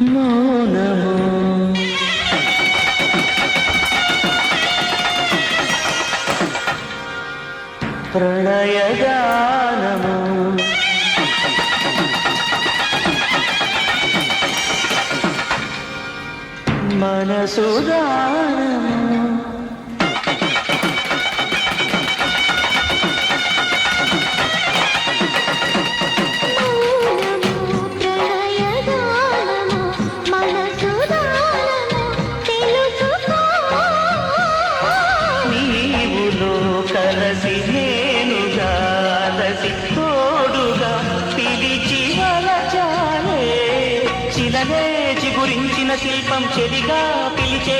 మౌనము ప్రణయగానము మనసుగానము కలసి నేనుగా అలసి తోడుగా పిలిచి వలచాలే చిలనే చిగురించిన శిల్పం చెలిగా పిలిచే